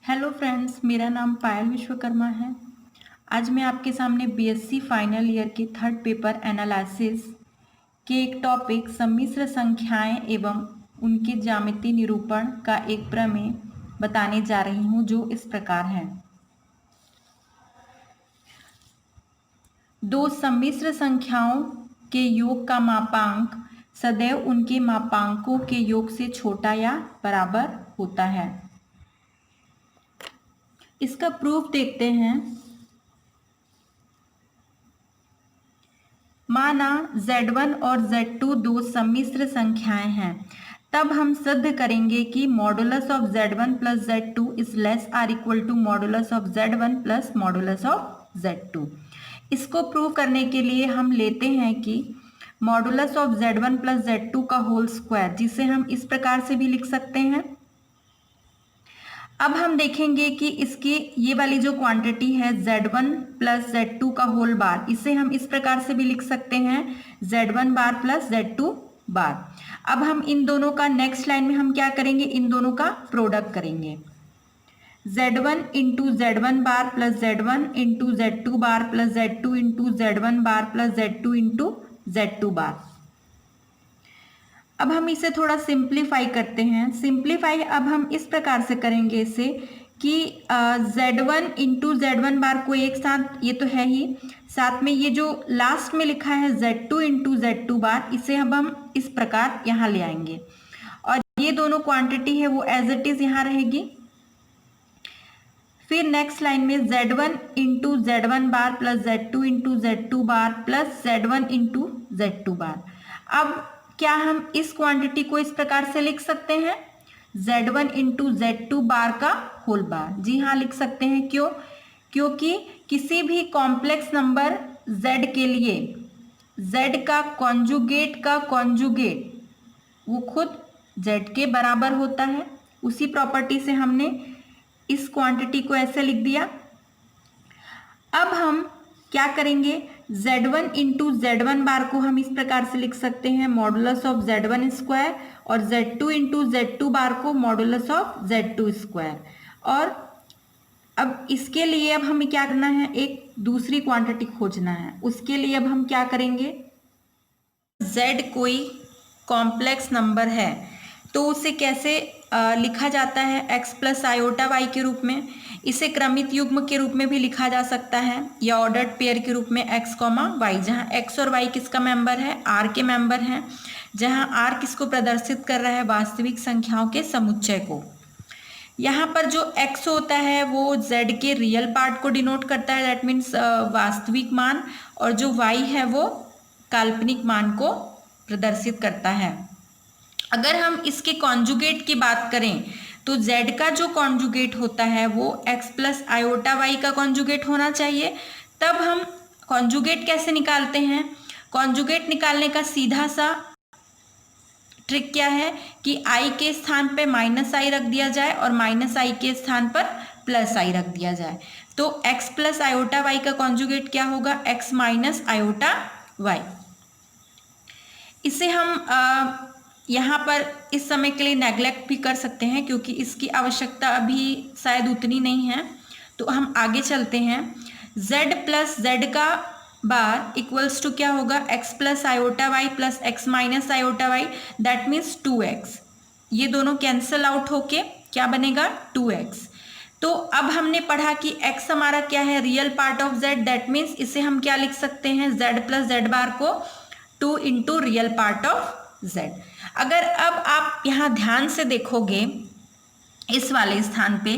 Hello friends, मेरा नाम पायल विश्वकर्मा है। आज मैं आपके सामने बीएससी फाइनल ईयर के थर्ड पेपर एनालिसिस के एक टॉपिक सम्मिश्र संख्याएं एवं उनके ज्यामितीय निरूपण का एक प्रमेय बताने जा रही हूं, जो इस प्रकार है। दो सम्मिश्र संख्याओं के योग का मापांक सदैव उनके मापांकों के योग से छोटा या बराबर होता है। इसका प्रूफ देखते हैं। माना Z1 और Z2 दो सम्मिश्र संख्याएं हैं, तब हम सिद्ध करेंगे कि modulus of Z1 plus Z2 is less or equal to modulus of Z1 plus modulus of Z2। इसको प्रूव करने के लिए हम लेते हैं कि modulus of Z1 plus Z2 का होल स्क्वायर, जिसे हम इस प्रकार से भी लिख सकते हैं। अब हम देखेंगे कि इसकी ये वाली जो क्वांटिटी है Z1 प्लस Z2 का होल बार, इसे हम इस प्रकार से भी लिख सकते हैं Z1 बार प्लस Z2 बार। अब हम इन दोनों का नेक्स्ट लाइन में हम क्या करेंगे, इन दोनों का प्रोडक्ट करेंगे। Z1 इंटू Z1 बार प्लस Z1 इंटू Z2 बार प्लस Z2 इंटू Z1 बार plus Z2 into Z2 bar. अब हम इसे थोड़ा सिंप्लीफाई करते हैं। सिंप्लीफाई अब हम इस प्रकार से करेंगे इसे कि Z1 इंटू Z1 बार को एक साथ, ये तो है ही, साथ में ये जो लास्ट में लिखा है Z2 इंटू Z2 बार, इसे अब हम इस प्रकार यहाँ ले आएंगे और ये दोनों क्वांटिटी है वो एज इट इज यहाँ रहेगी। फिर नेक्स्ट लाइन में Z1 इंटू Z1 बार प्लस Z2 इंटू Z2 बार plus Z1 into Z2 bar. अब क्या हम इस क्वांटिटी को इस प्रकार से लिख सकते हैं, Z1 इंटू Z2 बार का होल बार। जी हाँ, लिख सकते हैं। क्यों? क्योंकि किसी भी कॉम्प्लेक्स नंबर Z के लिए Z का कॉन्जुगेट वो खुद Z के बराबर होता है। उसी प्रॉपर्टी से हमने इस क्वांटिटी को ऐसे लिख दिया। अब हम क्या करेंगे, Z1 इंटू Z1 बार को हम इस प्रकार से लिख सकते हैं मॉडुलस ऑफ Z1 स्क्वायर और Z2 इंटू Z2 बार को मॉडुलस ऑफ Z2 स्क्वायर। और अब इसके लिए अब हमें क्या करना है, एक दूसरी क्वांटिटी खोजना है। उसके लिए अब हम क्या करेंगे, Z कोई कॉम्प्लेक्स नंबर है तो उसे कैसे लिखा जाता है, x प्लस आयोटा वाई के रूप में। इसे क्रमित युग्म के रूप में भी लिखा जा सकता है या ऑर्डर्ड पेयर के रूप में x कॉमा वाई, जहाँ x और y किसका मेंबर है, r के मेंबर हैं, जहाँ r किसको प्रदर्शित कर रहा है, वास्तविक संख्याओं के समुच्चय को। यहाँ पर जो x होता है वो z के रियल पार्ट को डिनोट करता है, दैट मीन्स वास्तविक मान, और जो y है वो काल्पनिक मान को प्रदर्शित करता है। अगर हम इसके कॉन्जुगेट की बात करें तो z का जो कॉन्जुगेट होता है वो x प्लस आयोटा वाई का कॉन्जुगेट होना चाहिए। तब हम कॉन्जुगेट कैसे निकालते हैं, कॉन्जुगेट निकालने का सीधा सा ट्रिक क्या है कि i के स्थान पे माइनस आई रख दिया जाए और माइनस आई के स्थान पर प्लस आई रख दिया जाए। तो x प्लस आयोटा वाई का कॉन्जुगेट क्या होगा, x माइनस आयोटा वाई। इसे हम यहाँ पर इस समय के लिए नेग्लेक्ट भी कर सकते हैं क्योंकि इसकी आवश्यकता अभी शायद उतनी नहीं है। तो हम आगे चलते हैं। z प्लस जेड का बार इक्वल्स टू क्या होगा, x plus iota y plus x minus iota y, that means 2x। ये दोनों कैंसल आउट होके क्या बनेगा, 2x। तो अब हमने पढ़ा कि x हमारा क्या है, real part of z, that means इसे हम क्या लिख सकते हैं, z प्लस जेड बार को 2 into real part of z। अगर अब आप यहाँ ध्यान से देखोगे इस वाले स्थान पे,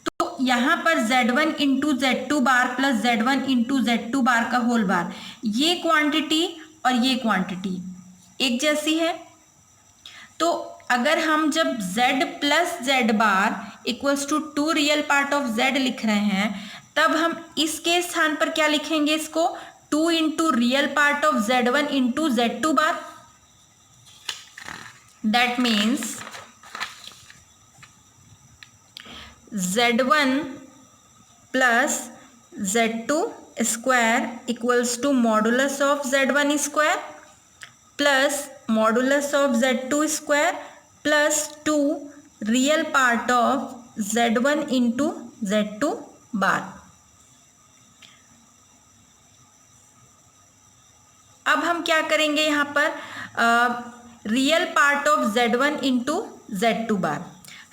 तो यहाँ पर Z1 इंटू Z2 बार plus Z1 into Z2 bar का होल बार, ये क्वांटिटी और ये क्वांटिटी एक जैसी है। तो अगर हम जब Z plus z bar equals to 2 real part of Z लिख रहे हैं, तब हम इसके स्थान पर क्या लिखेंगे, इसको 2 into real part of Z1 into Z2 bar. That means Z1 plus Z2 square equals to modulus of Z1 square plus modulus of Z2 square plus 2 real part of Z1 into Z2 bar. अब हम क्या करेंगे यहाँ पर real part of Z1 into Z2 बार।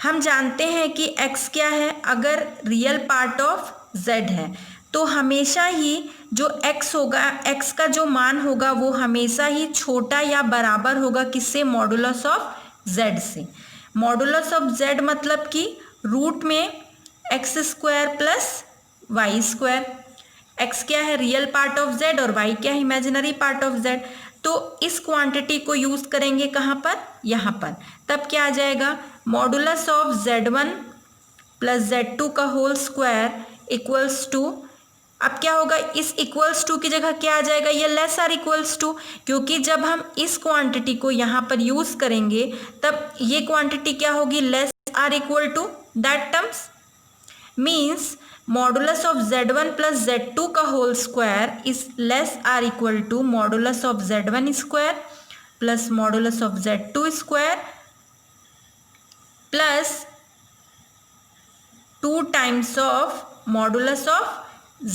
हम जानते हैं कि x क्या है, अगर रियल पार्ट ऑफ z है तो हमेशा ही जो x होगा, x का जो मान होगा वो हमेशा ही छोटा या बराबर होगा किससे, मॉडुलस ऑफ z से। मॉडुलस ऑफ z मतलब कि रूट में x square plus y square. x क्या है, रियल पार्ट ऑफ z, और y क्या है, इमेजिनरी पार्ट ऑफ z। तो इस क्वांटिटी को यूज करेंगे कहाँ पर, यहाँ पर। तब क्या आ जाएगा, modulus of z1 plus z2 का होल स्क्वायर इक्वल्स टू, अब क्या होगा, इस इक्वल्स टू की जगह क्या आ जाएगा, ये लेस आर इक्वल्स टू, क्योंकि जब हम इस क्वांटिटी को यहाँ पर यूज करेंगे तब ये क्वांटिटी क्या होगी, less or equal to that terms. Means modulus of z1 plus z2 का whole square is less or equal to modulus of z1 square plus modulus of z2 square plus 2 times of modulus of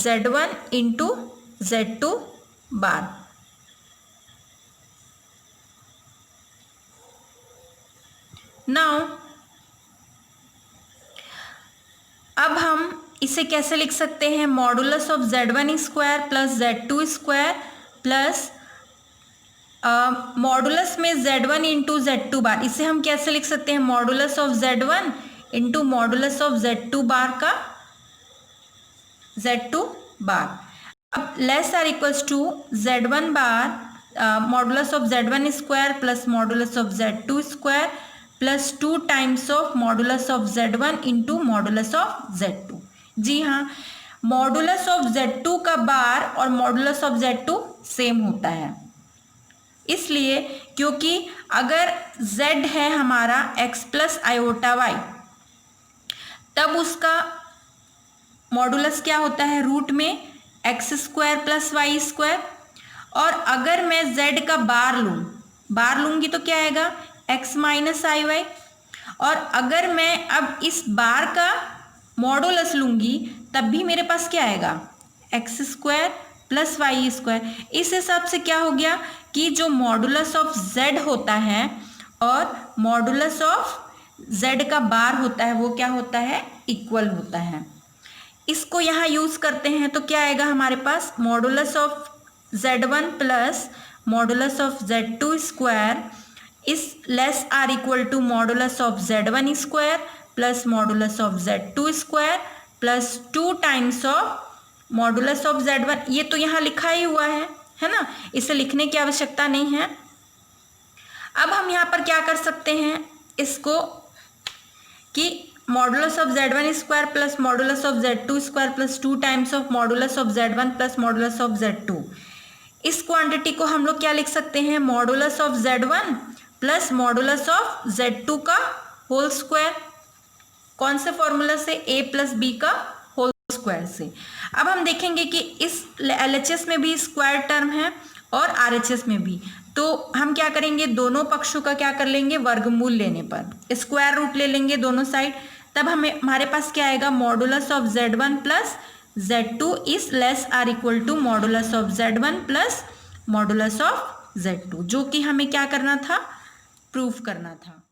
z1 into z2 bar. Now अब हम इसे कैसे लिख सकते हैं, modulus of z1 square plus z2 square plus modulus में z1 into z2 बार। इसे हम कैसे लिख सकते हैं, modulus of z1 into modulus of z2 bar का z2 बार। अब less or equals to z1 bar modulus of z1 square plus modulus of z2 square plus 2 times of modulus of z1 into modulus of z2। जी हाँ, modulus of z2 का बार और modulus of z2 same होता है, इसलिए क्योंकि अगर z है हमारा x प्लस आयोटा y, तब उसका मॉडुलस क्या होता है, रूट में x square plus y square. और अगर मैं z का बार लूंगी तो क्या आएगा, x माइनस आई वाई। और अगर मैं अब इस बार का मॉडुलस लूंगी तब भी मेरे पास क्या आएगा, x square plus y square. इस हिसाब से क्या हो गया कि जो मॉडुलस ऑफ z होता है और मॉडुलस ऑफ z का बार होता है वो क्या होता है, इक्वल होता है। इसको यहाँ यूज करते हैं तो क्या आएगा हमारे पास, modulus of z1 plus modulus of z2 square is less or equal to modulus of z1 square plus modulus of z2 square plus 2 times of modulus of z1। ये तो यहाँ लिखा ही हुआ है ना, इसे लिखने की आवश्यकता नहीं है। अब हम यहाँ पर क्या कर सकते हैं इसको, कि modulus of z1 square plus modulus of z2 square plus 2 times of modulus of z1 plus modulus of z2, इस क्वांटिटी को हम लोग क्या लिख सकते हैं, modulus of z1 plus modulus of z2 का होल स्क्वायर। कौन से फॉर्मूला से, a प्लस बी का होल स्क्वायर से। अब हम देखेंगे कि इस LHS में भी स्क्वायर टर्म है और RHS में भी, तो हम क्या करेंगे, दोनों पक्षों का क्या कर लेंगे, वर्गमूल लेने पर स्क्वायर रूट ले लेंगे दोनों साइड। तब हमारे पास क्या आएगा, modulus of z1 plus z2 is less or equal to modulus of z1 plus modulus of z2, जो कि हमें क्या करना था, प्रूफ करना था।